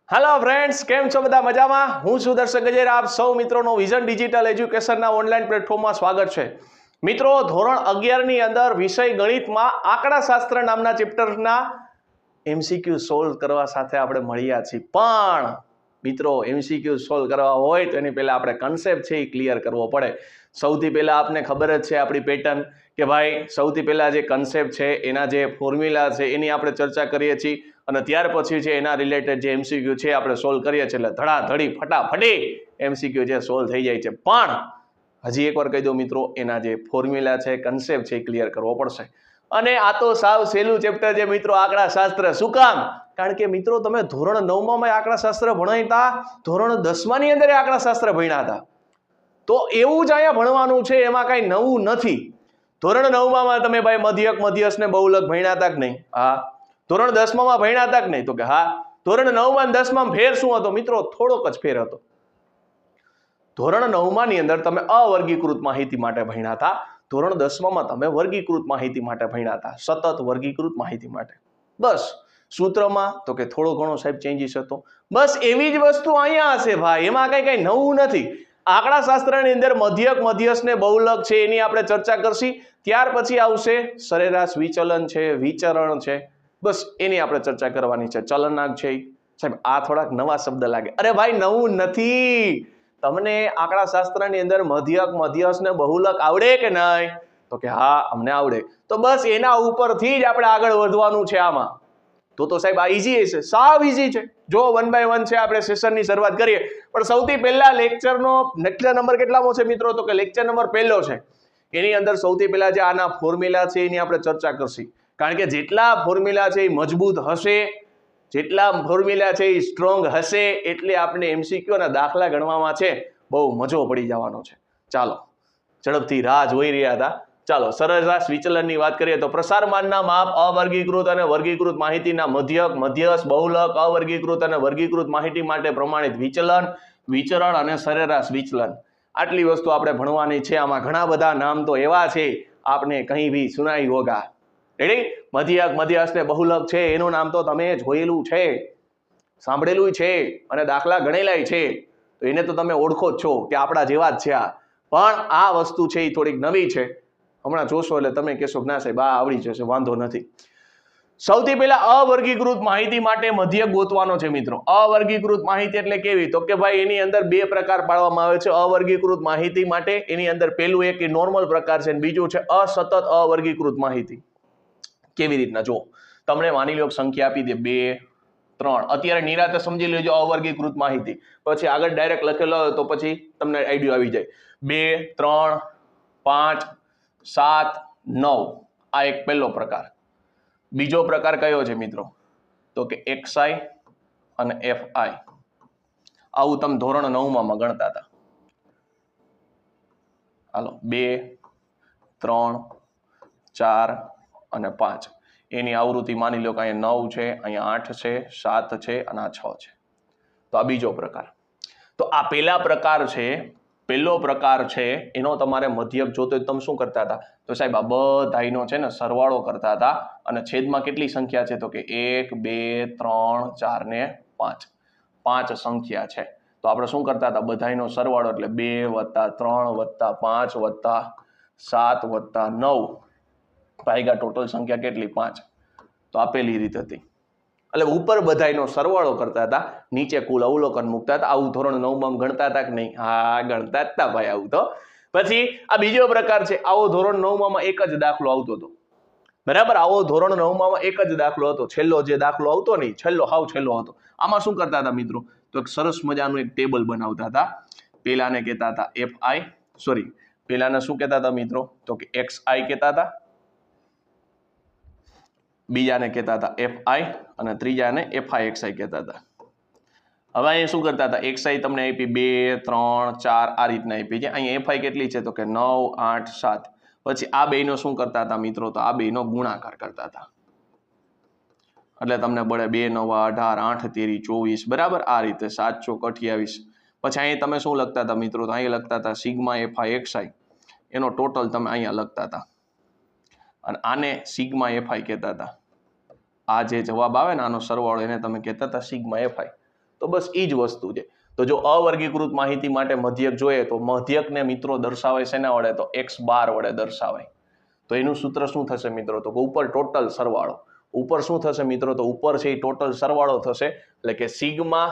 Hello friends, કેમ છો બધા મજામાં? હું છું દર્શક ગજેરા. આપ સૌ મિત્રોનો વિઝન ડિજિટલ એજ્યુકેશનના ઓનલાઈન પ્લેટફોર્મમાં સ્વાગત છે. મિત્રો, ધોરણ 11 ની અંદર વિષય ગણિતમાં આંકડાશાસ્ત્ર નામના ચેપ્ટરના એમસીક્યુ સોલ્વ કરવા સાથે આપણે મળ્યા છીએ. પણ મિત્રો, એમસીક્યુ સોલ્વ કરવા હોય તો એની પહેલા આપણે કન્સેપ્ટ છે એ ક્લિયર કરવો પડે. સૌથી પહેલા આપને ખબર જ છે આપણી પેટર્ન કે ભાઈ સૌથી પહેલા જે કન્સેપ્ટ છે એના જે ફોર્મ્યુલા છે એની આપણે ચર્ચા કરીએ છીએ અને ત્યાર પછી છે એના રિલેટેડ જે એમસીક્યુ છે આપણે સોલ્વ કરીએ છીએ. એટલે ધડાધડી ફટાફટી એમસીક્યુ જે સોલ્વ થઈ જાય છે. પણ હજી એકવાર કહી દઉં મિત્રો, એના જે ફોર્મ્યુલા છે, કન્સેપ્ટ છે એ ક્લિયર કરવો પડશે. અને આ તો સાવ સહેલું ચેપ્ટર છે મિત્રો, આંકડાશાસ્ત્ર. શું કામ? કારણ કે મિત્રો, તમે ધોરણ 9 માં આંકડાશાસ્ત્ર ભણાવતા, ધોરણ 10 ની અંદર આંકડાશાસ્ત્ર ભણ્યા હતા. તો એવું જ અહીંયા ભણવાનું છે, એમાં કઈ નવું નથી. ધોરણ 9 માં તમે ભાઈ મધ્યક, મધ્યસ્થ ને બહુલક ભણ્યા હતા કે નહીં? હા. ધોરણ 10 માં ભણ્યા હતા કે નહીં? તો કે હા. ધોરણ 9 અને 10 માં ફેર શું હતો મિત્રો? થોડોક જ ફેર હતો. ધોરણ 9 ની અંદર તમે અવર્ગીકૃત માહિતી માટે ભણ્યા હતા. ધોરણ 10 માં તમે વર્ગીકૃત માહિતી માટે ભણ્યા હતા, સતત વર્ગીકૃત માહિતી માટે. બસ સૂત્રમાં તો કે થોડો ઘણો સાહેબ ચેન્જીસ હતો. બસ એવી જ વસ્તુ અહીંયા હશે ભાઈ, એમાં કઈ નવું નથી. આંકડાશાસ્ત્રની અંદર મધ્યક, મધ્યસ્થ ને બહુલક છે એની આપણે ચર્ચા કરશી. ત્યાર પછી આવશે સરેરાશ વિચલન છે, વિચરણ છે. બસ એની આપણે ચર્ચા કરવાની છે. ચલનાંક છે. સાહેબ આ થોડાક નવા શબ્દ લાગે. અરે ભાઈ, નવું નથી. તમને આંકડાશાસ્ત્રની અંદર મધ્યક, મધ્યસ્થ ને બહુલક આવડે કે નહીં? તો કે હા, અમને આવડે. તો બસ એના ઉપરથી જ આપણે આગળ વધવાનું છે આમાં. તો સાહેબ આ ઈઝી હશે, સાવ ઈઝી છે. જો 1 by 1 છે આપણે સેશનની શરૂઆત કરીએ. પણ સૌથી પહેલા લેક્ચર નંબર કેટલામો છે મિત્રો? તો કે લેક્ચર નંબર 1 છે. એની અંદર સૌથી પહેલા જે આના ફોર્મ્યુલા છે એની આપણે ચર્ચા કરશી. કારણ કે જેટલા ફોર્મ્યુલા છે એ મજબૂત હશે, જેટલા ફોર્મ્યુલા છે એ સ્ટ્રોંગ હશે, એટલે આપણે એમસીક્યુ અને દાખલા ગણવામાં છે બહુ મજો પડી જવાનો છે. ચાલો, ઝડપથી રાહ જોઈ રહ્યા હતા. ચાલો, સરેરાશ વિચલનની વાત કરીએ તો પ્રસારમાનના માપ અવર્ગીકૃત અને વર્ગીકૃત માહિતીના મધ્યક, મધ્યસ્થ, બહુલક, અવર્ગીકૃત અને વર્ગીકૃત માહિતી માટે પ્રમાણિત વિચલન, વિચરણ અને સરેરાશ વિચલન. આટલી વસ્તુ આપણે ભણવાની છે. આમાં ઘણા બધા નામ તો એવા છે આપને કहीं भी સુનાઈ હોગા. રેડી? મધ્યક, મધ્યસ્થ ને બહુલક છે એનું નામ તો તમે જોયેલું છે, સાંભળેલું છે અને દાખલા ગણેલાય છે. તો એને તો તમે ઓળખો જ છો કે આપણા જેવા જ છે આ. પણ આ વસ્તુ છે એ થોડીક નવી છે. હમણાં જોશો એટલે તમે કહેશો કે ના સાહેબ આ આવડી જશે, વાંધો નથી. સૌથી પહેલા અવર્ગીકૃત માહિતી માટે મધ્યક ગોતવાનો છે મિત્રો. અવર્ગીકૃત માહિતી એટલે કેવી? તો કે ભાઈ એની અંદર બે પ્રકાર પાડવામાં આવે છે અવર્ગીકૃત માહિતી માટે. એની અંદર પહેલું એક નોર્મલ પ્રકાર છે અને બીજું છે અસતત અવર્ગીકૃત માહિતી. કેવી રીતના? જો તમને માની લો સંખ્યા આપી દે 2, 3. અત્યારે નિરાતે સમજી લેજો અવર્ગીકૃત માહિતી. પછી આગળ ડાયરેક્ટ લખેલો હોય તો પછી તમને આઈડિયા આવી જાય. 2, 3, 5, 7, 9. આ એક પહેલો પ્રકાર. બીજો પ્રકાર કયો છે મિત્રો? તો કે XI અને FI. આવું તમે ધોરણ 9 માં ગણતા હતા. હાલો, 2, 3, 4 અને 5. એની આવૃત્તિ માની લો કે અહીંયા 9 છે, અહીંયા 8 છે, 7 છે અને આ 6 છે. તો આ બીજો પ્રકાર. તો આ પહેલો પ્રકાર છે એનો તમારે મધ્યક જોતો તમે શું કરતા હતા? તો સાહેબ આ બધાનો છે ને સરવાળો કરતા હતા અને છેદમાં કેટલી સંખ્યા છે? તો કે 1, 2, 3, 4 ને 5. 5 સંખ્યા છે. તો આપણે શું કરતા હતા? બધાનો સરવાળો એટલે 2 + 3 + 5 + 7 + 9 ભાગ્યા ટોટલ સંખ્યા કેટલી? 5. તો આપેલી રીત હતી. એટલે ઉપર બધાનો સરવાળો કરતા હતા, નીચે કુલ અવલોકન મૂકતા હતા. આવું ધોરણ 9 માં ગણતા હતા કે નહીં? હા, ગણતા જ હતા ભાઈ આવું તો. પછી આ બીજો પ્રકાર છે. આવો ધોરણ 9 માં એક જ દાખલો આવતો હતો. બરાબર? આવો ધોરણ 9 માં એક જ દાખલો હતો. છેલ્લો જે દાખલો આવતો નહીં, હાવ છેલ્લો હતો. આમાં શું કરતા હતા મિત્રો? તો એક સરસ મજાનું એક ટેબલ બનાવતા હતા. પેલાને કહેતા હતા પેલાને શું કહેતા હતા મિત્રો? તો કે XI કહેતા હતા, બીજાને કહેતા હતા FI અને ત્રીજાને FIXI કહેતા હતા. હવે અહીંયા શું કરતા હતા? XI તમને આપી 2, 3, 4 આ રીતના આપી છે. અહીંયા FI કેટલી છે? તો કે 9, 8, 7. પછી આ બેયનો શું કરતા હતા મિત્રો? તો આ બેયનો ગુણાકાર કરતા હતા. એટલે તમને મળે 2, 9, 18, 8, 13, 24. બરાબર? આ રીતે 7, 4, 28. પછી અહીંયા તમે શું લખતા હતા મિત્રો? તો અહીંયા લખતા હતા સિગ્મા FIXI. એનો ટોટલ તમે અહીંયા લખતા હતા અને આને સિગ્મા FI કહેતા હતા. આ જે જવાબ આવે ને આનો સરવાળો એને તમે કહેતા હતા સિગ્મા FI. તો બસ એ જ વસ્તુ છે. તો જો અવર્ગીકૃત માહિતી માટે મધ્યક જોઈએ તો મધ્યકને મિત્રો દર્શાવે શેના વડે? તો x બાર વડે દર્શાવાય. તો એનું સૂત્ર શું થશે મિત્રો? તો ઉપર ટોટલ સરવાળો. ઉપર શું થશે મિત્રો? તો ઉપર છે એ ટોટલ સરવાળો થશે, એટલે કે sigma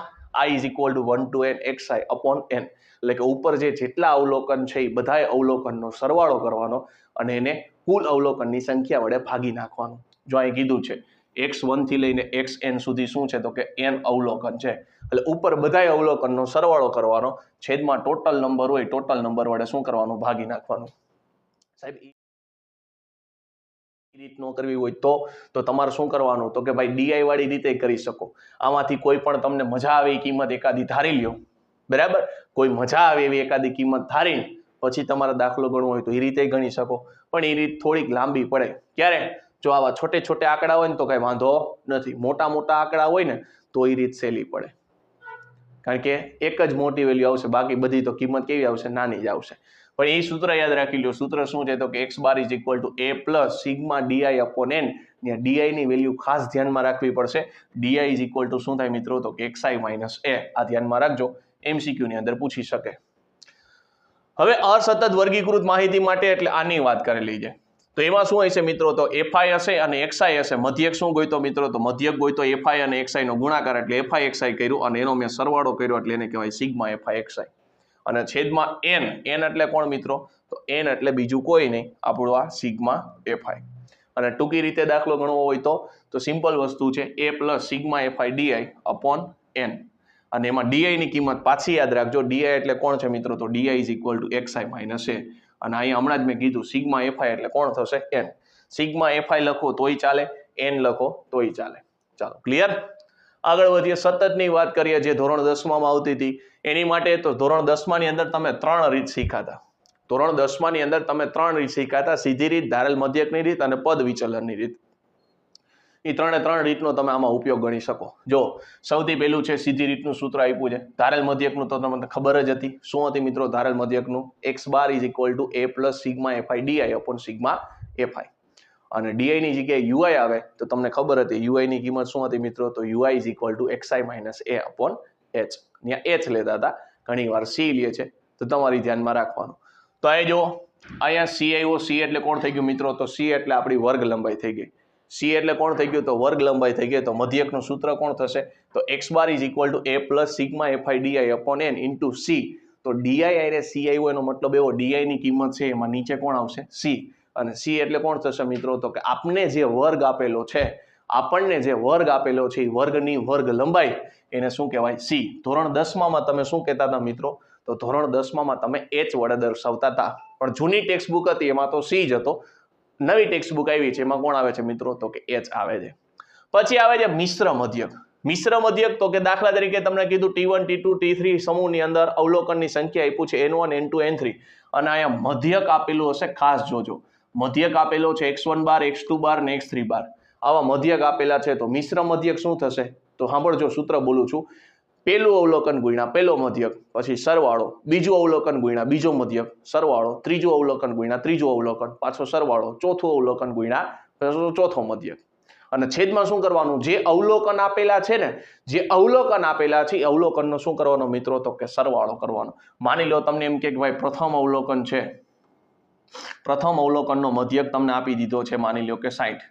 i is equal two 1 to n xi upon n. એટલે કે ઉપર જે જેટલા અવલોકન છે એ બધાય અવલોકનનો સરવાળો કરવાનો અને એને કુલ અવલોકનની સંખ્યા વડે ભાગી નાખવાનું. જો અહીં કીધું છે x1 થી લઈને xn સુધી શું છે? તો કે n અવલોકન છે. એટલે ઉપર બધાય અવલોકનનો સરવાળો કરવાનો, છેદમાં ટોટલ નંબર હોય ટોટલ નંબર વડે શું કરવાનું? ભાગી નાખવાનું. સાહેબ રીત ન કરવી હોય તો તમારે શું કરવાનું? તો કે ભાઈ ડીઆઈ વાળી રીતે કરી શકો. આમાંથી કોઈ પણ તમને મજા આવે એ કિંમત એકાદી ધારી લ્યો, બરાબર? કોઈ મજા આવે એવી એકાદી કિંમત ધારીને પછી તમારે દાખલો ગણવો હોય તો એ રીતે ગણી શકો, પણ એ રીત થોડીક લાંબી પડે. ક્યારે? જો આવા છોટે છોટે આંકડા હોય ને તો કઈ વાંધો નથી. મોટા મોટા આંકડા હોય ને તો એ રીત સહેલી પડે, કારણ કે એક જ મોટી વેલ્યુ આવશે, બાકી બધી તો કિંમત કેવી આવશે? નાની જ આવશે. પણ એ સૂત્ર યાદ રાખી લો. સૂત્ર શું છે? તો કે x bar is equal to a plus sigma d i upon n. D i ની વેલ્યુ ખાસ ધ્યાનમાં રાખવી પડશે. ડીઆઈ ઇઝ ઇક્વલ ટુ શું થાય મિત્રો? તો કે xi માઇનસ a. આ ધ્યાનમાં રાખજો, MCQ ની અંદર પૂછી શકે. હવે અસતત વર્ગીકૃત માહિતી માટે એટલે આની વાત કરેલી છે. તો એમાં શું હશે મિત્રો? તો fi હશે અને xi હશે. મધ્યક શું ગોઈતો મિત્રો? તો મધ્યક ગોઈતો fi અને xi નો ગુણાકાર, એટલે fi xi કર્યું અને એનો મેં સરવાળો કર્યો, એટલે એને કહેવાય સિગ્મા fi xi. અને છેદમાં n. n એટલે કોણ મિત્રો? તો n એટલે બીજું કોઈ નહીં, આપણું આ સિગ્મા fi. અને ટૂંકી રીતે દાખલો ગણવો હોય તો સિમ્પલ વસ્તુ છે, a plus sigma fi di upon n. અને એમાં ડીઆઈ ની કિંમત પાછી યાદ રાખજો. ડીઆઈ એટલે કોણ છે મિત્રો? તો d i is equal to xi minus a. અને અહીંયા હમણાં જ મેં કીધું સિગ્મા fi એટલે કોણ થશે? n. સિગ્મા fi લખો તોય ચાલે, n લખો તોય ચાલે. ચાલો, ક્લિયર? આગળ વધીએ. સતતની વાત કરીએ, જે ધોરણ 10 માં આવતી હતી એની માટે. તો ધોરણ 10 ની અંદર તમે 3 રીત શીખાતા. ધોરણ 10 ની અંદર તમે 3 રીત શીખાતા: સીધી રીત, ધારેલ મધ્યકની રીત અને પદ વિચલનની રીત. એ 3 રીતનો તમે આમાં ઉપયોગ ગણી શકો. જો સૌથી પહેલું છે સીધી રીતનું સૂત્ર આપ્યું છે. ધારેલ મધ્યકનું તો તમને ખબર જ હતી. શું હતી મિત્રો ધારેલ મધ્યકનું? x bar is equal to a plus sigma fi di upon sigma fi. અને ડીઆઈ ની જગ્યાએ યુઆઈ આવે તો તમને ખબર હતી યુઆઈ ની કિંમત શું હતી મિત્રો? તો UI is equal to xi minus a upon h. ત્યાં h લેતા હતા, ઘણી વાર c લે છે, તો તમારી ધ્યાનમાં રાખવાનું. તો અહીં જો અહીંયા c આવ્યો. c એટલે કોણ થઈ ગયું મિત્રો? તો c એટલે આપણી વર્ગ લંબાઈ થઈ ગઈ. c એટલે કોણ થઈ ગયું? તો વર્ગ લંબાઈ થઈ ગઈ. તો મધ્યકનું સૂત્ર કોણ થશે? તો x bar is equal to a plus sigma fi di upon n into c. તો ડીઆઈ આઈને c આવ્યો એનો મતલબ એવો ડીઆઈ ની કિંમત છે એમાં નીચે કોણ આવશે? c. અને c એટલે કોણ થશે મિત્રો? તો કે આપણને જે વર્ગ આપેલો છે, આપણને જે વર્ગ આપેલો છે એ વર્ગની વર્ગ લંબાઈ, એને શું કહેવાય? c. ધોરણ 10 માં તમે શું કહેતા હતા મિત્રો? તો ધોરણ 10 માં તમે h વડે દર્શાવતા હતા. પણ જૂની ટેક્સ્ટ બુક હતી એમાં તો c જ હતો. નવી ટેક્સ્ટ બુક આવી છે એમાં કોણ આવે છે મિત્રો? તો કે h આવે છે. પછી આવે છે મિશ્ર મધ્યક. મિશ્ર મધ્યક તો કે દાખલા તરીકે તમને કીધું T1 T2 T3 સમૂહની અંદર અવલોકનની સંખ્યા આપ્યું છે n1 n2 n3, અને અહીંયા મધ્યક આપેલું હશે. ખાસ જોજો, મધ્યક આપેલો છે x1 બાર x2 બાર ને x3 બાર. આવા મધ્યક આપેલા છે. તો મિશ્ર મધ્યક શું થશે? તો સાંભળજો, સૂત્ર બોલું છું. પેલું અવલોકન ગુણ્યા પેલો મધ્યક, પછી સરવાળો, બીજું અવલોકન ગુણ્યા બીજો મધ્યક, સરવાળો, ત્રીજું અવલોકન ગુણ્યા ત્રીજું અવલોકન, પાછો સરવાળો, ચોથું અવલોકન ગુણ્યા ચોથો મધ્યક. અને છેદમાં શું કરવાનું? જે અવલોકન આપેલા છે ને, જે અવલોકન આપેલા છે એ અવલોકનનો શું કરવાનો મિત્રો? તો કે સરવાળો કરવાનો. માની લો તમને એમ કે ભાઈ પ્રથમ અવલોકન છે, પ્રથમ અવલોકનનો મધ્યક તમને આપી દીધો છે, માની લો કે 60.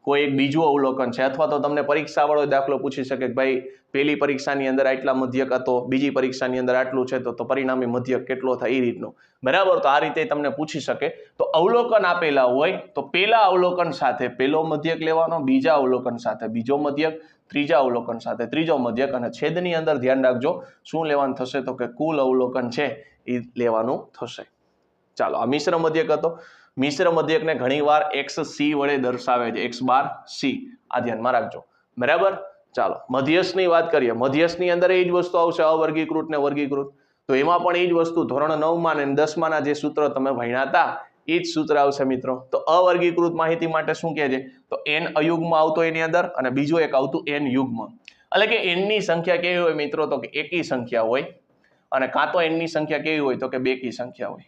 કોઈ એક બીજું અવલોકન છે, અથવા તો તમને પરીક્ષા વાળો દાખલો પૂછી શકે કે ભાઈ પહેલી પરીક્ષાની અંદર આટલા મધ્યક હતો, બીજી પરીક્ષાની અંદર આટલું છે, તો પરિણામી મધ્યક કેટલો થાય એ રીતનો, બરાબર? તો આ રીતે તમને પૂછી શકે. તો અવલોકન આપેલા હોય તો પેલા અવલોકન સાથે પેલો મધ્યક લેવાનો, બીજા અવલોકન સાથે બીજો મધ્યક, ત્રીજા અવલોકન સાથે ત્રીજો મધ્યક, અને છેદની અંદર ધ્યાન રાખજો શું લેવાનું થશે? તો કે કુલ અવલોકન છે એ લેવાનું થશે. ચાલો, આ મિશ્ર મધ્યક હતો. મિશ્ર મધ્યકને ઘણીવાર xc વડે દર્શાવે છે, x બાર c. આ ધ્યાનમાં રાખજો, બરાબર? ચાલો, મધ્યસ્થની વાત કરીએ. મધ્યસ્થની અંદર એ જ વસ્તુ આવશે, અવર્ગીકૃત ને વર્ગીકૃત. તો એમાં પણ એ જ વસ્તુ ધોરણ 9 માં અને 10 માં જે સૂત્ર તમે ભણ્યા હતા એ જ સૂત્ર આવશે મિત્રો. તો અવર્ગીકૃત માહિતી માટે શું કહે છે? તો n અયુગ્મ આવતો એની અંદર, અને બીજું એક આવતું n યુગ્મ. એટલે કે n ની સંખ્યા કેવી હોય મિત્રો? તો કે એકી સંખ્યા હોય, અને કાં તો n ની સંખ્યા કેવી હોય? તો કે બેકી સંખ્યા હોય,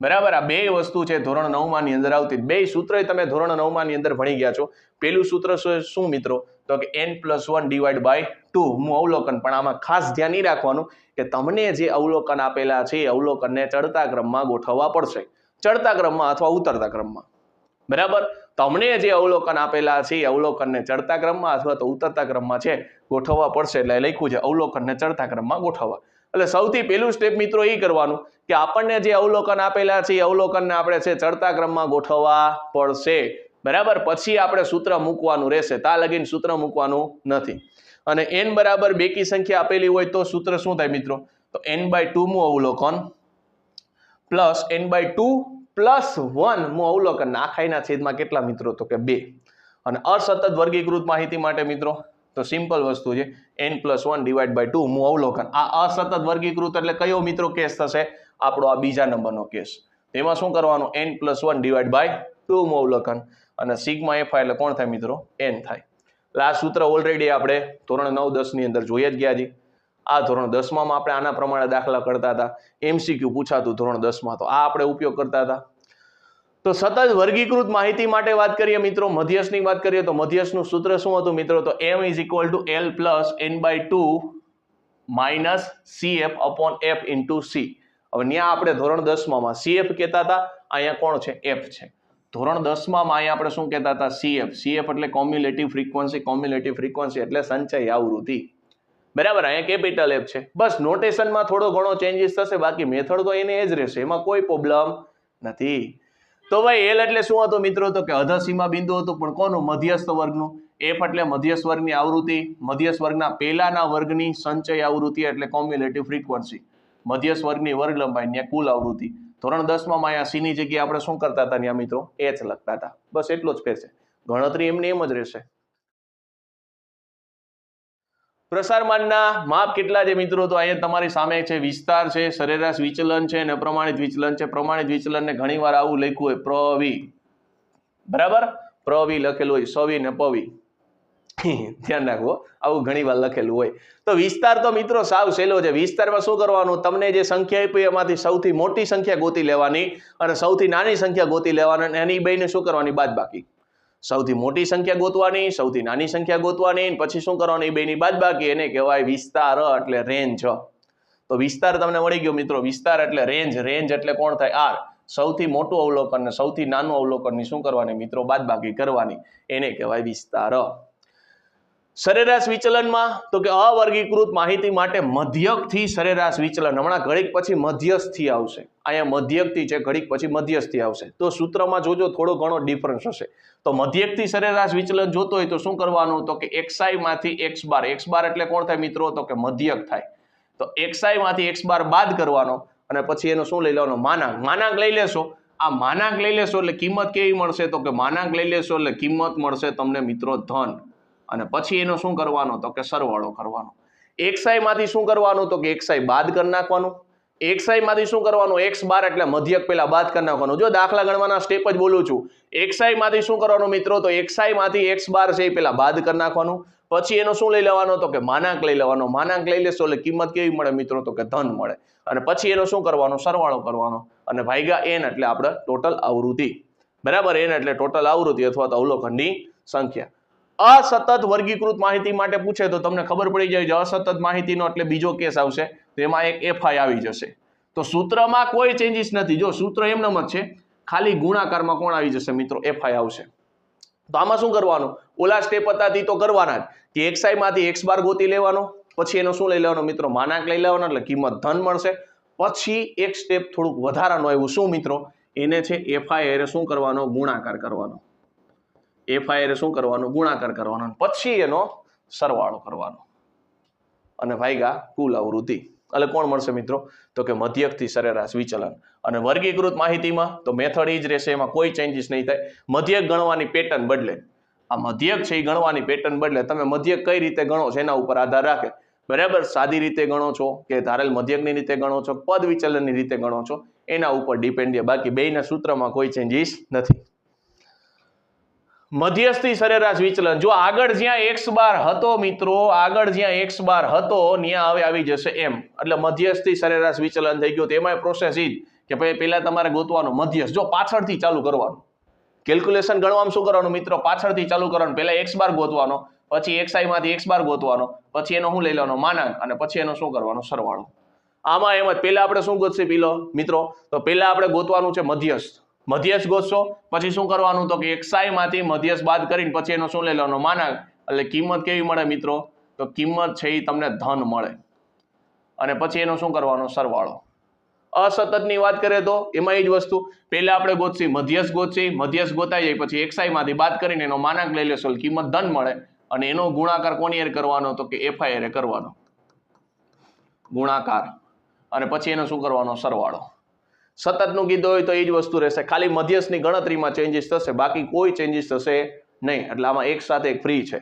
બરાબર? આ બે વસ્તુ છે ધોરણ 9 માં ની અંદર આવતી. બે સૂત્ર તમે ધોરણ 9 માં ની અંદર ભણી ગયા છો. પેલું સૂત્ર શું મિત્રો? તો કે n+1 ડિવાઈડ બાય 2 નું અવલોકન. પણ આમાં ખાસ ધ્યાન નહીં રાખવાનું કે તમને જે અવલોકન આપેલા છે એ અવલોકનને ચડતા ક્રમમાં ગોઠવવા પડશે, ચડતા ક્રમમાં અથવા ઉતરતા ક્રમમાં. બરાબર, તમને જે અવલોકન આપેલા છે એ અવલોકનને ચડતા ક્રમમાં અથવા તો ઉતરતા ક્રમમાં છે ગોઠવવા પડશે. એટલે લખ્યું છે અવલોકનને ચડતા ક્રમમાં ગોઠવવા. એટલે સૌથી પહેલું સ્ટેપ મિત્રો એ કરવાનું કે આપણને જે અવલોકન આપેલા છે એ અવલોકનને આપણે છે ચડતા ક્રમમાં ગોઠવવા પડશે. બરાબર, પછી આપણે સૂત્ર મૂકવાનું રહેશે, તા લગીને સૂત્ર મૂકવાનું નથી. અને n બરાબર બેકી સંખ્યા આપેલી હોય તો સૂત્ર શું થાય મિત્રો? તો n/2 નું અવલોકન પ્લસ n/2 પ્લસ 1 નું અવલોકન. આખાઈના છેદમાં કેટલા મિત્રો? તો કે 2. અને અસતત વર્ગીકૃત માહિતી માટે મિત્રો તો સિમ્પલ વસ્તુ છે n+1 / 2 નું અવલોકન. આ અસતત વર્ગીકૃત એટલે કયો મિત્રો કેસ થશે? આપણો આ બીજા નંબરનો કેસ. તેમાં શું કરવાનું? n+1 / 2 નું અવલોકન. અને સિગ્મા fi એટલે કોણ થાય મિત્રો? n થાય. એટલે આ સૂત્ર ઓલરેડી આપણે ધોરણ 9 10 ની અંદર જોઈ જ ગયા છીએ. આ ધોરણ 10 માં આપણે આના પ્રમાણે દાખલા કરતા હતા, MCQ પૂછાતું ધોરણ 10 માં, તો આ આપણે ઉપયોગ કરતા હતા. તો સતત વર્ગીકૃત માહિતી માટે વાત કરીએ મિત્રો, મધ્યસ્થની વાત કરીએ તો મધ્યસ્થનું સૂત્ર શું હતું મિત્રો? તો m = l + n/2 - cf/f × c. હવે ત્યાં આપણે ધોરણ 10 માં cf કહેતા હતા, અહીંયા કોણ છે? f છે. ધોરણ 10 માં અહીંયા આપણે શું કહેતા હતા? cf એટલે કોમ્યુલેટિવ ફ્રીક્વન્સી. કોમ્યુલેટિવ ફ્રીક્વન્સી એટલે સંચય આવૃત્તિ. બરાબર, અહીંયા કેપિટલ F છે. બસ નોટેશનમાં થોડો ઘણો ચેન્જીસ થશે, બાકી મેથડ તો એને એ જ રહેશે, એમાં કોઈ પ્રોબ્લેમ નથી. તો ભાઈ એલ એટલે શું હતું મિત્રો? તો કે અધસીમા બિંદુ હતું, પણ કોનું? મધ્યસ્થ વર્ગનું. એફ એટલે મધ્યસ્થ વર્ગની આવૃત્તિ, મધ્યસ્થ વર્ગના પહેલાના વર્ગની સંચય આવૃત્તિ એટલે કોમ્યુલેટિવ ફ્રીક્વન્સી, મધ્યસ્થ વર્ગની વર્ગ લંબાઈ ત્યાં કુલ આવૃત્તિ. ધોરણ 10 માં અહીંયા સી ની જગ્યાએ આપણે શું કરતા હતા ત્યાં મિત્રો? એચ લખતા હતા. બસ એટલો જ ફેર છે, ગણતરી એમની એમ જ રહેશે. પ્રસારમાનના માપ કેટલા છે મિત્રો? તો અહીંયા તમારી સામે છે વિસ્તાર છે, સરેરાશ વિચલન છે અને પ્રમાણિત વિચલન છે. પ્રમાણિત વિચલનને ઘણીવાર આવું લખ્યું હોય પ્રવી. બરાબર, પ્રવી લખેલું હોય, સવી ને પવી. ધ્યાન રાખવો, આવું ઘણીવાર લખેલું હોય. તો વિસ્તાર તો મિત્રો સાવ સહેલો છે. વિસ્તારમાં શું કરવાનું? તમને જે સંખ્યા આપી એમાંથી સૌથી મોટી સંખ્યા ગોતી લેવાની અને સૌથી નાની સંખ્યા ગોતી લેવાની, અને એની બેને શું કરવાની? બાદબાકી. સૌથી મોટી સંખ્યા ગોતવાની, સૌથી નાની સંખ્યા ગોતવાની, પછી શું કરવાનું? એ બેની બાદબાકી. એને કહેવાય વિસ્તાર એટલે રેન્જ. તો વિસ્તાર તમને મળી ગયો મિત્રો. વિસ્તાર એટલે રેન્જ. રેન્જ એટલે કોણ થાય? આર. સૌથી મોટું અવલોકન ને સૌથી નાનું અવલોકનની શું કરવાની મિત્રો? બાદબાકી કરવાની. એને કહેવાય વિસ્તાર. સરેરાશ વિચલનમાં તો કે અવર્ગીકૃત માહિતી માટે મધ્યકથી સરેરાશ વિચલન. હમણાં ઘડીક પછી મધ્યસ્થથી આવશે. અહીંયા મધ્યકથી છે, ઘડીક પછી મધ્યસ્થથી આવશે. તો સૂત્રમાં જોજો થોડો ઘણો ડિફરન્સ હશે. તો મધ્યકથી સરેરાશ વિચલન જોતો હોય તો શું કરવાનું? તો કે xi માંથી x બાર. x બાર એટલે કોણ થાય મિત્રો? તો કે મધ્યક થાય. તો xi માંથી x બાર બાદ કરવાનો અને પછી એનો શું લઈ લેવાનો? માનાંક. માનાંક લઈ લેશો. આ માનાંક લઈ લેશો એટલે કિંમત કેવી મળશે? તો કે માનાંક લઈ લેશો એટલે કિંમત મળશે તમને મિત્રો ધન. અને પછી એનો શું કરવાનો? તો કે સરવાળો કરવાનો. xi માંથી શું કરવાનું? તો કે xi બાદ કરી નાખવાનું. xi માંથી શું કરવાનું? x બાર એટલે મધ્યક પેલા બાદ કરી નાખવાનું. જો દાખલા ગણવાના સ્ટેપ જ બોલું છું. xi માંથી શું કરવાનું મિત્રો? તો xi માંથી x બાર છે એ પેલા બાદ કરી નાખવાનું. પછી એનો શું લઈ લેવાનો? તો કે માનાંક લઈ લેવાનો. માનાંક લઈ લેશો એટલે કિંમત કેવી મળે મિત્રો? તો કે ધન મળે. અને પછી એનો શું કરવાનો? સરવાળો કરવાનો. અને ભાગ્યા n એટલે આપણે ટોટલ આવૃત્તિ. બરાબર, n એટલે ટોટલ આવૃત્તિ અથવા તો અવલોકનની સંખ્યા. અસતત વર્ગીકૃત માહિતી માટે પૂછે તો તમને ખબર પડી જાય છે અસતત માહિતીનો એટલે બીજો કેસ આવશે, તેમાં એક fi આવી જશે. તો સૂત્રમાં કોઈ ચેન્જીસ નથી. જો સૂત્ર એમનેમ જ છે, ખાલી ગુણાકારમાં કોણ આવી જશે મિત્રો? fi આવશે. તો આમાં શું કરવાનું? ઓલા સ્ટેપ હતા તે તો કરવાના જ, કે xi માંથી x બાર ગોતી લેવાનો, પછી એનો શું લઈ લેવાનો મિત્રો? માનાંક લઈ લેવાનો એટલે કિંમત ધન મળશે. પછી એક સ્ટેપ થોડુંક વધારાનું આવ્યું. શું મિત્રો? એને છે fi એટલે શું કરવાનો? ગુણાકાર કરવાનો. fi એટલે શું કરવાનું? ગુણાકાર કરવાનો. પછી એનો સરવાળો કરવાનો અને ભાગ્યા કુલ આવૃત્તિ. એટલે કોણ મળશે મિત્રો? તો કે મધ્યકથી સરેરાશ વિચલન. અને વર્ગીકૃત માહિતીમાં તો મેથડ એ જ રહેશે, એમાં કોઈ ચેન્જીસ નહીં થાય. મધ્યક ગણવાની પેટર્ન બદલે. આ મધ્યક છે એ ગણવાની પેટર્ન બદલે. તમે મધ્યક કઈ રીતે ગણો છો એના ઉપર આધાર રાખે. બરાબર, સાદી રીતે ગણો છો કે ધારેલ મધ્યકની રીતે ગણો છો, પદ વિચલનની રીતે ગણો છો, એના ઉપર ડિપેન્ડ. બાકી બેયના સૂત્રમાં કોઈ ચેન્જીસ નથી. મધ્યસ્થી સરેરાશ વિચલન. જો આગળ જ્યાં x બાર હતો મિત્રો, આગળ જ્યાં x બાર હતો ત્યાં હવે આવી જશે m. એટલે મધ્યસ્થી સરેરાશ વિચલન થઈ ગયું. તેમાંય પ્રોસેસ ઈ જ કે ભાઈ પહેલા તમારે ગોતવાનું મધ્યસ્થ. જો પાછળથી ચાલુ કરવાનું કેલ્ક્યુલેશન ગણવામાં શું કરવાનું મિત્રો? પાછળથી ચાલુ કરવાનું. પહેલા x બાર ગોતવાનો, પછી xi માંથી x બાર ગોતવાનો, પછી એનો શું લઈ લેવાનો માનાંક, અને પછી એનો શું કરવાનો સરવાળો. આમાં એમ જ પહેલા આપણે શું ગોતશે મિત્રો, તો પહેલા આપણે ગોતવાનું છે મધ્યસ્થ. મધ્યસ્થ ગોતશો, પછી શું કરવાનું તો કે xi માંથી મધ્યસ્થ બાદ કરીને પછી એનો શું લઈ લેવાનો માનાંક, એટલે કિંમત કેવી મળે મિત્રો, તો કિંમત છે એ તમને ધન મળે, અને પછી એનો શું કરવાનો સરવાળો. અસતતની વાત કરીએ તો એમાં એ જ વસ્તુ, પહેલા આપણે ગોતશી મધ્યસ્થ ગોતશી, મધ્યસ્થ ગોતાઈ જાય પછી xi માંથી બાદ કરીને એનો માનાંક લઈ લેશો એટલે કિંમત ધન મળે, અને એનો ગુણાકાર કોની હારે કરવાનો તો કે fi હારે કરવાનો ગુણાકાર, અને પછી એનો શું કરવાનો સરવાળો. સતતનું કીધું હોય તો એ જ વસ્તુ રહેશે, ખાલી મધ્યસ્થની ગણતરીમાં ચેન્જીસ થશે, બાકી કોઈ ચેન્જીસ થશે નહીં. એટલે આમાં એક સાથે એક ફ્રી છે.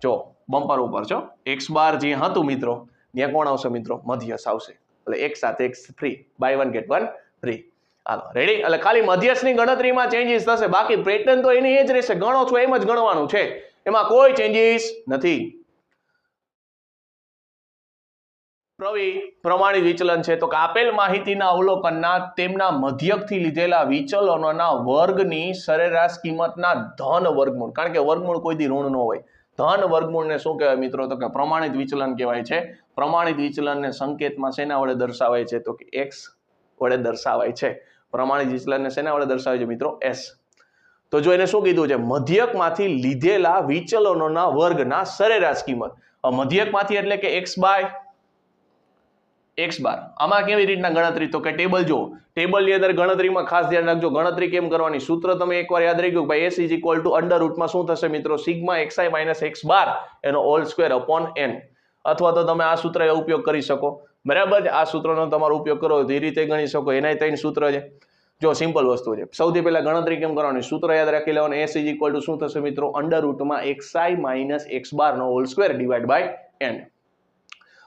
જો બમ્પર ઉપર છો, x બાર જે હતું મિત્રો ત્યાં કોણ આવશે મિત્રો, મધ્યસ્થ આવશે, એટલે એક સાથે એક ફ્રી, બાય 1 get 1 ફ્રી. હાલો રેડી. એટલે ખાલી મધ્યસ્થની ગણતરીમાં ચેન્જીસ થશે, બાકી પેટર્ન તો એની એ જ રહેશે, ગણો છો એમ જ ગણવાનું છે, એમાં કોઈ ચેન્જીસ નથી. પ્રમાણિત વિચલન છે તો કે આપેલ માહિતીના અવલોકનના તેમના મધ્યકથી લીધેલા વિચલનોના વર્ગની સરેરાશ કિંમતના ધન વર્ગમૂળ, કારણ કે વર્ગમૂળ કોઈ દી ઋણ ન હોય, ધન વર્ગમૂળને શું કહેવાય મિત્રો, તો કે પ્રમાણિત વિચલન કહેવાય છે. પ્રમાણિત વિચલનને સંકેતમાં શેના વડે દર્શાવાય છે તો કે x વડે દર્શાવાય છે. પ્રમાણિત વિચલનને શેના વડે દર્શાવાય છે મિત્રો, s. તો જો એને શું કીધું છે, મધ્યકમાંથી લીધેલા વિચલનોના વર્ગના સરેરાશ કિંમત. મધ્યકમાંથી એટલે કે x બાર. આમાં કેવી રીતના ગણતરી તો કે ટેબલ જો, ટેબલની અંદર ગણતરીમાં ખાસ ધ્યાન રાખજો, ગણતરી કેમ કરવાની, સૂત્ર તમે એકવાર યાદ રાખી ગયું ભાઈ, s is equal to under રૂટમાં શું થશે મિત્રો, sigma xi minus x bar એનો હોલ સ્ક્વેર અપોન n. અથવા તો તમે આ સૂત્ર ઉપયોગ કરી શકો, બરાબર છે. આ સૂત્રનો તમારો ઉપયોગ કરો તો એ રીતે ગણી શકો, એના 3 સૂત્ર છે. જો સિમ્પલ વસ્તુ છે, સૌથી પહેલા ગણતરી કેમ કરવાની, સૂત્ર યાદ રાખી લેવાનું, s ઇઝ ઇક્વલ ટુ શું થશે મિત્રો, અંડર રૂટમાં xi માઇનસ x બાર નો whole square divide by n.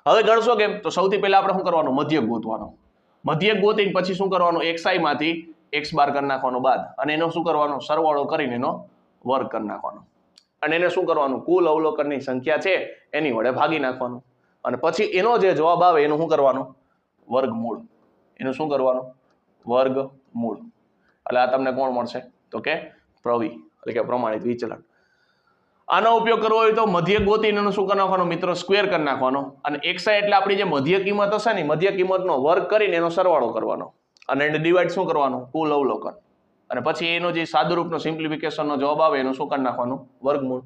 હવે ગણશો કેમ, તો સૌથી પહેલા આપણે શું કરવાનું, મધ્યક ગોતવાનો. મધ્યક ગોતીને પછી શું કરવાનું, xi માંથી x બાર કરી નાખવાનો બાદ, અને એનો શું કરવાનો સરવાળો કરીને એનો વર્ગ કરી નાખવાનો, અને એને શું કરવાનું, કુલ અવલોકનની સંખ્યા છે એની વડે ભાગી નાખવાનું, અને પછી એનો જે જવાબ આવે એનું શું કરવાનું, વર્ગમૂળ. એનું શું કરવાનું, વર્ગમૂળ. એટલે આ તમને કોણ મળશે તો કે એટલે કે પ્રમાણિત વિચલન. આનો ઉપયોગ કરવો હોય તો મધ્ય ગોતીને શું કરી નાખવાનો મિત્રો, સ્ક્વેર કરી નાખવાનો, અને xi એટલે આપણી જે મધ્ય કિંમત હશે ને, મધ્ય કિંમતનો વર્ગ કરીને એનો સરવાળો કરવાનો, અને એને ડિવાઈડ શું કરવાનું, કુલ અવલોકન, અને પછી એનો જે સાદુરૂપનો સિમ્પ્લિફિકેશનનો જવાબ આવે એનું શું કરી નાખવાનું, વર્ગમૂળ.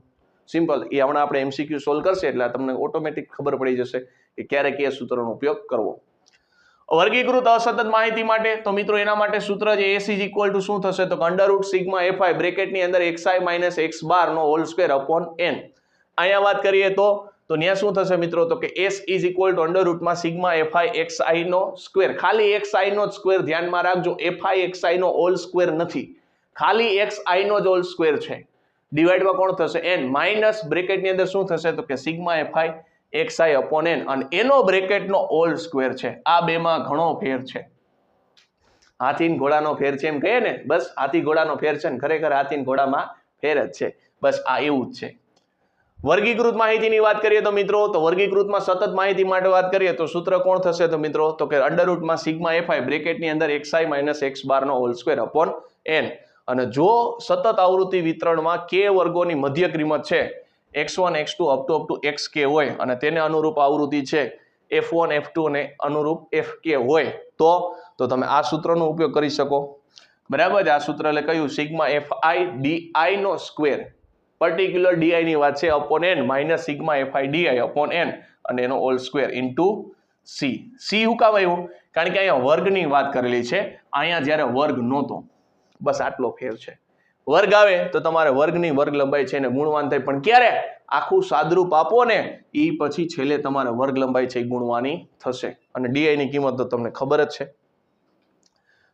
સિમ્પલ. એ હમણાં આપણે એમસીક્યુ સોલ્વ કરશે એટલે તમને ઓટોમેટિક ખબર પડી જશે કે ક્યારે કયા સૂત્રનો ઉપયોગ કરવો. વર્ગીકૃત અસતત માહિતી માટે તો મિત્રો એના માટે સૂત્ર છે s ઇઝ ઇક્વલ ટુ શું થશે તો અંડર રૂટ સિગ્મા fi બ્રેકેટની અંદર xi માઇનસ x બાર નો હોલ સ્ક્વેર અપોન n. અહીંયા વાત કરીએ તો ત્યાં શું થશે મિત્રો તો કે s is equal to under રૂટમાં સિગ્મા fi xi નો સ્ક્વેર, ખાલી xi નો સ્ક્વેર ધ્યાનમાં રાખજો, fi xi નો હોલ સ્ક્વેર નથી, ખાલી xi નો જ હોલ સ્ક્વેર છે. ડિવાઇડમાં કોણ થશે n, માઇનસ બ્રેકેટની અંદર શું થશે તો કે sigma fi xi upon n, અને એનો બ્રેકેટનો હોલ સ્ક્વેર છે. આ બેમાં ઘણો ફેર છે, હાથી ઘોડાનો ફેર છે એમ કહીએ ને, બસ હાથી ઘોડાનો ફેર છે ને, ખરેખર હાથી ઘોડામાં ફેર જ છે, બસ આ એવું જ છે. વર્ગીકૃત માહિતીની વાત કરીએ તો મિત્રો, તો વર્ગીકૃતમાં સતત માહિતી માટે વાત કરીએ તો સૂત્ર કોણ થશે તો મિત્રો તો કે અંડર રૂટમાં સિગ્મા fi બ્રેકેટની અંદર xi માઇનસ x બાર નો હોલ સ્ક્વેર અપોન n. અને જો સતત આવૃત્તિ વિતરણમાં k વર્ગોની મધ્ય કિંમત છે x1 x2 up to xk હોય, અને તેને અનુરૂપ આવૃત્તિ છે f1 f2 અને અનુરૂપ fk હોય તો તમે આ સૂત્રનો ઉપયોગ કરી શકો, બરાબર. આ સૂત્ર એટલે કયું, સિગ્મા fi di નો સ્ક્વેર, પર્ટિક્યુલર di ની વાત છે, upon n minus sigma fi di upon n, અને એનો whole square into c. c શું કામ આવ્યું, કારણ કે અહીંયા વર્ગની વાત કરેલી છે, અહીંયા જ્યારે વર્ગ નહોતો, બસ આટલો ફેર છે. વર્ગ આવે તો તમારે વર્ગની વર્ગ લંબાઈ છે એને ગુણવાન થાય, પણ ક્યારે, આખું સાદરૂપ આપો ને એ પછી છેલ્લે તમારે વર્ગ લંબાઈ છે એ ગુણવાની થશે, અને ડી ની કિંમત તો તમને ખબર જ છે.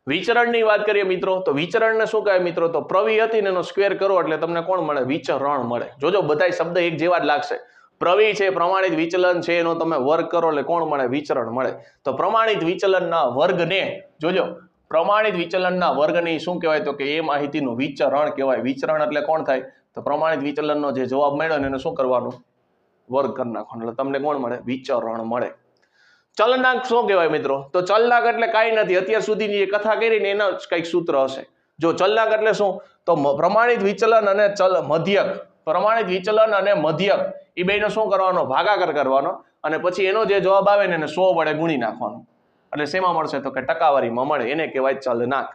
વિચરણની વાત કરીએ મિત્રો, તો વિચરણને શું કહે મિત્રો, તો પ્રવિ હતી ને એનો સ્ક્વેર કરો એટલે તમને કોણ મળે, વિચરણ મળે. જોજો બધા શબ્દ એક જેવા જ લાગશે, પ્રવિ છે, પ્રમાણિત વિચલન છે, એનો તમે વર્ગ કરો એટલે કોણ મળે, વિચરણ મળે. તો પ્રમાણિત વિચલનના વર્ગને જોજો, પ્રમાણિત વિચલનના વર્ગની શું કહેવાય તો કે એ માહિતીનું વિચરણ કહેવાય. વિચરણ એટલે કોણ થાય તો પ્રમાણિત વિચલનનો જે જવાબ મળ્યો ને એને શું કરવાનું, વર્ગ કરી નાખવાનો, એટલે તમને કોણ મળે, વિચરણ મળે. ચલનાંક શું કહેવાય મિત્રો, તો ચલનાંક એટલે કાંઈ નથી, અત્યાર સુધીની જે કથા કરી ને એના જ કંઈક સૂત્ર હશે. જો ચલનાંક એટલે શું, તો પ્રમાણિત વિચલન અને ચલ મધ્યક, પ્રમાણિત વિચલન અને મધ્યક એ બેનો શું કરવાનો? ભાગાકાર કરવાનો અને પછી એનો જે જવાબ આવે ને એને 100 વડે ગુણી નાખવાનો. એટલે શેમાં મળશે? તો કે ટકાવારીમાં મળે. એને કહેવાય ચલનાંક.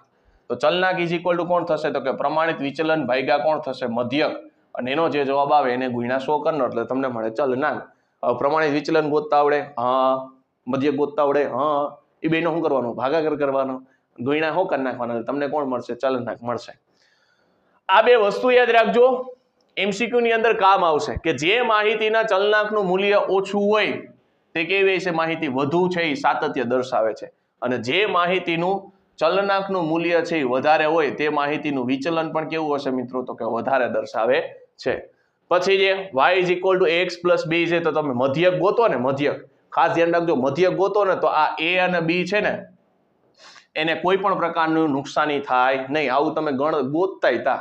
તો ચલનાંક ઇઝ ઇક્વલ ટુ કોણ થશે? તો કે પ્રમાણિત વિચલન ભાગ્યા કોણ થશે? મધ્યક. અને એનો જે જવાબ આવે એને ગુણ્યા 100 કરનો એટલે તમને મળે ચલનાંક. હવે પ્રમાણિત વિચલન ગોતતા આવડે? હા. મધ્યક ગોતતા આવડે? હા. એ બેનો શું કરવાનો? ભાગાકાર કરવાનો. ગુણ્યા 100 કરી નાખવાનો એટલે તમને કોણ મળશે? ચલનાંક મળશે. આ બે વસ્તુ યાદ રાખજો. MCQ ની અંદર કામ આવશે કે જે માહિતીના ચલનાંકનું મૂલ્ય ઓછું હોય તે કેવી છે માહિતી? વધુ છે એ સાતત્ય દર્શાવે છે. અને જે માહિતીનું ચલનાંકનું મૂલ્ય છે એ વધારે હોય તે માહિતીનું વિચલન પણ કેવું હશે મિત્રો? તો કે વધારે દર્શાવે છે. પછી જે y is equal two ax plus b છે તો તમે મધ્યક ગોતો ને, મધ્યક ખાસ ધ્યાન રાખજો, મધ્યક ગોતો ને તો આ a અને b છે ને એને કોઈ પણ પ્રકારનું નુકસાની થાય નહીં. આવું તમે ગોતતા હતા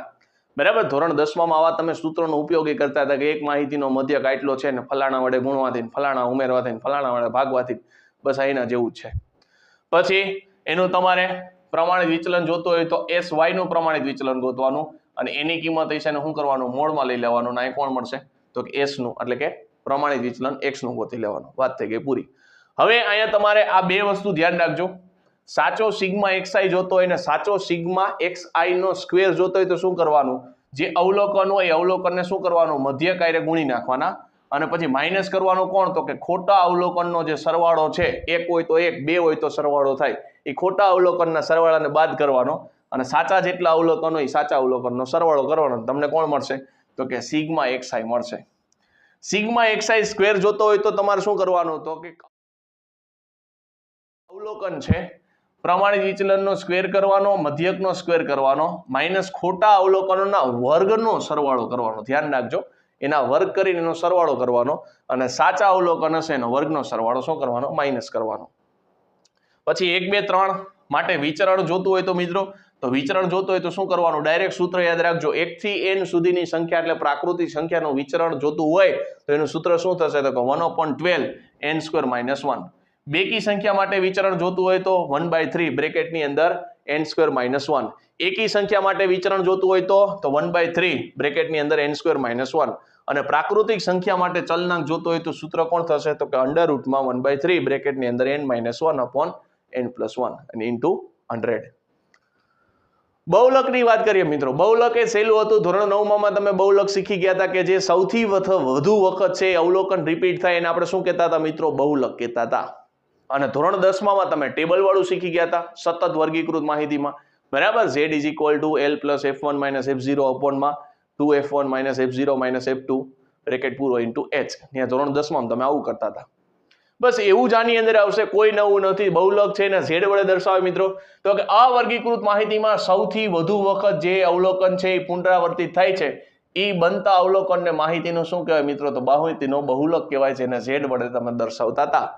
બરાબર. ધોરણ 10 માં આવા તમે સૂત્રોનો ઉપયોગી કરતા હતા કે એક માહિતીનો મધ્યક આટલો છે ને ફલાણા વડે ગુણવાથી, ફલાણા ઉમેરવાથી, ફલાણા વડે ભાગવાથી, બસ એના જેવું જ છે. પછી એનું તમારે પ્રમાણિત વિચલન જોતું હોય તો SY નું પ્રમાણિત વિચલન ગોતવાનું અને એની કિંમત હશે ને શું કરવાનું? મોડમાં લઈ લેવાનું. ના એ કોણ મળશે? તો કે S નું એટલે કે પ્રમાણિત વિચલન X નું ગોતી લેવાનું. વાત થઈ ગઈ પૂરી. હવે અહીંયા તમારે આ બે વસ્તુ ધ્યાન રાખજો. સાચો સિગ્મા xi જોતો હોય ને સાચો સિગ્મા xi નો સ્ક્વેર જોતો હોય તો શું કરવાનું? જે અવલોકન હોય એ અવલોકનને શું કરવાનું? મધ્યક હારે ગુણી નાખવાના અને પછી માઇનસ કરવાનું કોણ? તો કે ખોટા અવલોકનનો જે સરવાળો છે, એક હોય તો એક, બે હોય તો સરવાળો થાય, એ ખોટા અવલોકનના સરવાળાને બાદ કરવાનો અને સાચા જેટલા અવલોકન હોય સાચા અવલોકનનો સરવાળો કરવાનો. તમને કોણ મળશે? તો કે સિગ્મા xi મળશે. સિગ્મા xi સ્ક્વેર જોતો હોય તો તમારે શું કરવાનું? તો કે અવલોકન છે પ્રમાણિત વિચલનનો સ્ક્વેર કરવાનો, મધ્યકનો સ્ક્વેર કરવાનો, માઇનસ ખોટા અવલોકનોના વર્ગનો સરવાળો કરવાનો. ધ્યાન રાખજો, એના વર્ગ કરીને એનો સરવાળો કરવાનો અને સાચા અવલોકન હશે એનો વર્ગનો સરવાળો શું કરવાનો? માઇનસ કરવાનો. પછી 1 2 3 માટે વિચરણ જોતું હોય તો મિત્રો, તો વિચરણ જોતું હોય તો શું કરવાનું? ડાયરેક્ટ સૂત્ર યાદ રાખજો. 1 થી n સુધીની સંખ્યા એટલે પ્રાકૃતિક સંખ્યાનું વિચરણ જોતું હોય તો એનું સૂત્ર શું થશે? તો કે 1/12 n² - 1. બેકી સંખ્યા માટે વિચરણ જોતું હોય તો 1/3 બ્રેકેટની અંદર n² - 1. એકી સંખ્યા માટે વિચરણ જોતું હોય તો 1/3 બ્રેકેટની અંદર n² - 1. અને પ્રાકૃતિક સંખ્યા માટે ચલનાંક જોતું હોય તો સૂત્ર કોણ થશે? તો કે √ 1/3 બ્રેકેટની અંદર n - 1 n + 1 અને ઇન્ટુ 100. બહુલકની વાત કરીએ મિત્રો. બહુલક એ સહેલું હતું. ધોરણ 9 માં તમે બહુલક શીખી ગયા હતા કે જે સૌથી વધુ વખત છે અવલોકન રિપીટ થાય એને આપણે શું કહેતા હતા મિત્રો? બહુલક કહેતા હતા. અને ધોરણ 10 માં તમે ટેબલ વાળું શીખી ગયા હતા સતત વર્ગીકૃત માહિતીમાં બરાબર. z is equal to l plus f1 minus f0 અપોનમાં 2f1 minus f0 minus f2 bracket પૂરો ઇન્ટુ h. ત્યાં ધોરણ 10 માં તમે આવું કરતા હતા. બસ એવું જ આની અંદર આવશે, કોઈ નવું નથી. બહુલક છે ને z વડે દર્શાવે મિત્રો. તો કે અવર્ગીકૃત માહિતીમાં સૌથી વધુ વખત જે અવલોકન છે એ પુનરાવર્તિત થાય છે એ બનતા અવલોકનને માહિતીનું શું કહેવાય મિત્રો? તો માહિતીનો બહુલક કહેવાય છે અને z વડે તમે દર્શાવતા હતા.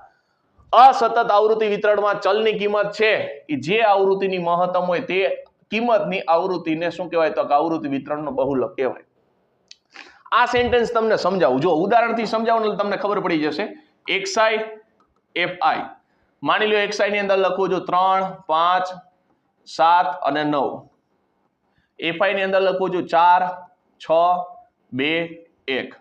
અસતત આવૃત્તિ વિતરણમાં ચલની કિંમત છે એ જે આવૃત્તિની મહત્તમ હોય તે કિંમતની આવૃત્તિને શું કહેવાય? તો આવૃત્તિ વિતરણનો બહુલક કહેવાય. આ સેન્ટેન્સ તમને સમજાવું, જો ઉદાહરણથી સમજાવું એટલે તમને ખબર પડી જશે. xi fi માની લો xi ની અંદર લખું છું 3 5 7 અને 9. fi ની અંદર લખું છું 4 6 2 1.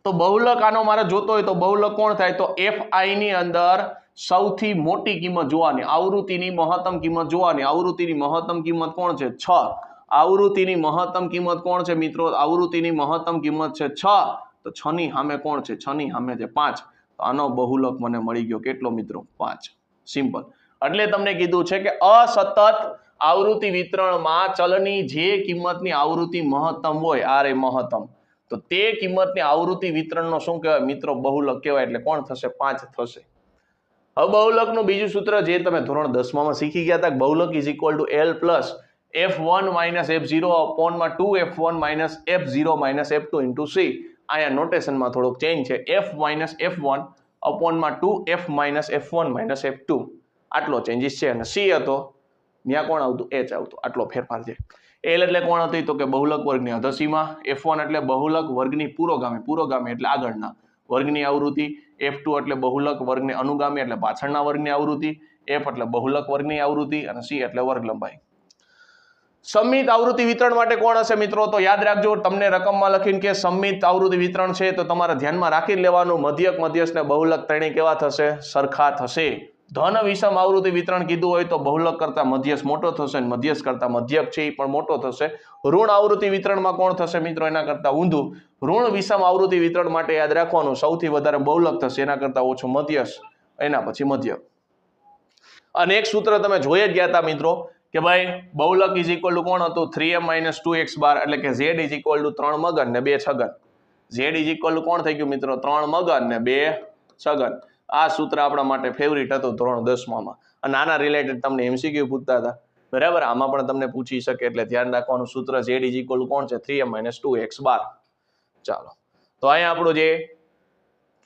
તો બહુલક આનો મારે જોતો હોય તો બહુલક કોણ થાય? તો fi ની અંદર સૌથી મોટી કિંમત જોવાની, આવૃત્તિની મહત્તમ કિંમત જોવાની. આવૃત્તિની મહત્તમ કિંમત કોણ છે? 6. આવૃત્તિની મહત્તમ કિંમત કોણ છે મિત્રો? આવૃત્તિની મહત્તમ કિંમત છે 6. તો 6 ની સામે કોણ છે? 6 ની સામે છે 5. તો આનો બહુલક મને મળી ગયો કેટલો મિત્રો? 5. સિમ્પલ. એટલે તમને કીધું છે કે અસતત આવૃત્તિ વિતરણમાં ચલની જે કિંમતની આવૃત્તિ મહત્તમ હોય, આ રે મહત્તમ, તો તે કિંમતની આવૃત્તિ વિતરણનો શું કહેવાય મિત્રો? બહુલક કહેવાય. એટલે કોણ થશે? 5 થશે. હવે બહુલકનું બીજું સૂત્ર જે તમે ધોરણ 10 માં શીખી ગયા હતા, બહુલક is equal to l plus f1 minus f0 અપોનમાં 2f1 minus f0 minus f2 into c. અહીંયા નોટેશનમાં થોડોક ચેન્જ છે. f માઇનસ f1 અપોનમાં 2f minus f1 minus f2 આટલો ચેન્જીસ છે. અને c હતો ત્યાં કોણ આવતું? h આવતું. આટલો ફેરફાર છે. l એટલે કોણ હતી? તો કે બહુલક વર્ગની અધસીમા. f1 એટલે બહુલક વર્ગની પુરોગામી, પુરોગામી એટલે આગળના વર્ગની આવૃત્તિ. f2 એટલે બહુલક વર્ગની અનુગામી એટલે પાછળના વર્ગની આવૃત્તિ. f એટલે બહુલક વર્ગની આવૃત્તિ અને c એટલે વર્ગ લંબાઈ. સંમિત આવૃત્તિ વિતરણ માટે કોણ હશે મિત્રો? તો યાદ રાખજો, તમને રકમમાં લખીને કે સંમિત આવૃત્તિ વિતરણ છે તો તમારે ધ્યાનમાં રાખી લેવાનું, મધ્યક, મધ્યસ્થ ને બહુલક ત્રણેય કેવા થશે? સરખા થશે. ધન વિષમ આવૃત્તિ વિતરણ કીધું હોય તો બહુલક કરતા મધ્યસ્થ મોટો થશે અને મધ્યસ્થ કરતા મધ્યક છે એ પણ મોટો થશે. ઋણ આવૃત્તિ વિતરણમાં કોણ થશે મિત્રો? એના કરતા ઊંધું. ઋણ વિષમ આવૃત્તિ વિતરણ માટે યાદ રાખવાનું, સૌથી વધારે બહુલક થશે, એના કરતા ઓછું મધ્યસ્થ, એના પછી મધ્યક. અને એક સૂત્ર તમે જોઈ જ ગયા હતા મિત્રો કે ભાઈ બહુલક ઇઝ ઇક્વલ ટુ કોણ હતું? 3m - 2x બાર, એટલે કે z ઇઝ ઇક્વલ ટુ 3 મગન ને 2 Chhagan. z is equal two કોણ થઈ ગયું મિત્રો? 3 મગન ને 2 છગન. આ સૂત્ર આપણા માટે ફેવરિટ હતું ધોરણ 10 માં. અને આના રિલેટેડ તમને MCQ પૂછતા હતા, બરાબર? આમાં પણ તમને પૂછી શકે, એટલે ધ્યાન રાખવાનું. સૂત્ર z ઇઝ ઇક્વલ ટુ કોણ છે? 3m - 2x બાર. ચાલો, તો અહીંયા આપણું જે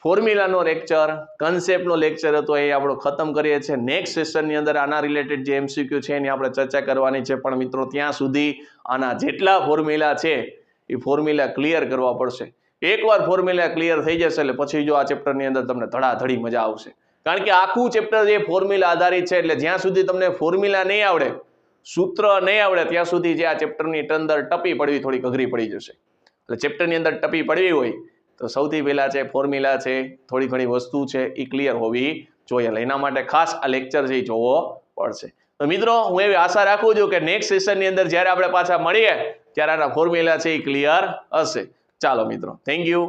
ફોર્મ્યુલાનો લેક્ચર, કન્સેપ્ટનો લેક્ચર હતો એ આપણો ખતમ કરીએ છીએ. નેક્સ્ટ સેશનની અંદર આના રિલેટેડ જે MCQ છે એની આપણે ચર્ચા કરવાની છે. પણ મિત્રો ત્યાં સુધી આના જેટલા ફોર્મ્યુલા છે એ ફોર્મ્યુલા ક્લિયર કરવા પડશે. એકવાર ફોર્મ્યુલા ક્લિયર થઈ જશે એટલે પછી જો આ ચેપ્ટરની અંદર તમને ધડાધડી મજા આવશે. કારણ કે આખું ચેપ્ટર જે ફોર્મ્યુલા આધારિત છે, એટલે જ્યાં સુધી તમને ફોર્મ્યુલા નહીં આવડે, સૂત્ર નહીં આવડે, ત્યાં સુધી જે આ ચેપ્ટરની અંદર ટપી પડવી થોડીક અઘરી પડી જશે. એટલે ચેપ્ટરની અંદર ટપી પડવી હોય તો સૌથી પહેલા છે ફોર્મ્યુલા છે, થોડી ઘણી વસ્તુ છે એ ક્લિયર હોવી જોઈએ. એના માટે ખાસ આ લેક્ચર છે એ જોવો પડશે. તો મિત્રો હું એવી આશા રાખું છું કે નેક્સ્ટ સેશનની અંદર જ્યારે આપણે પાછા મળીએ ત્યારે આના ફોર્મ્યુલા છે એ ક્લિયર હશે. ચાલો મિત્રો, થેન્ક યુ.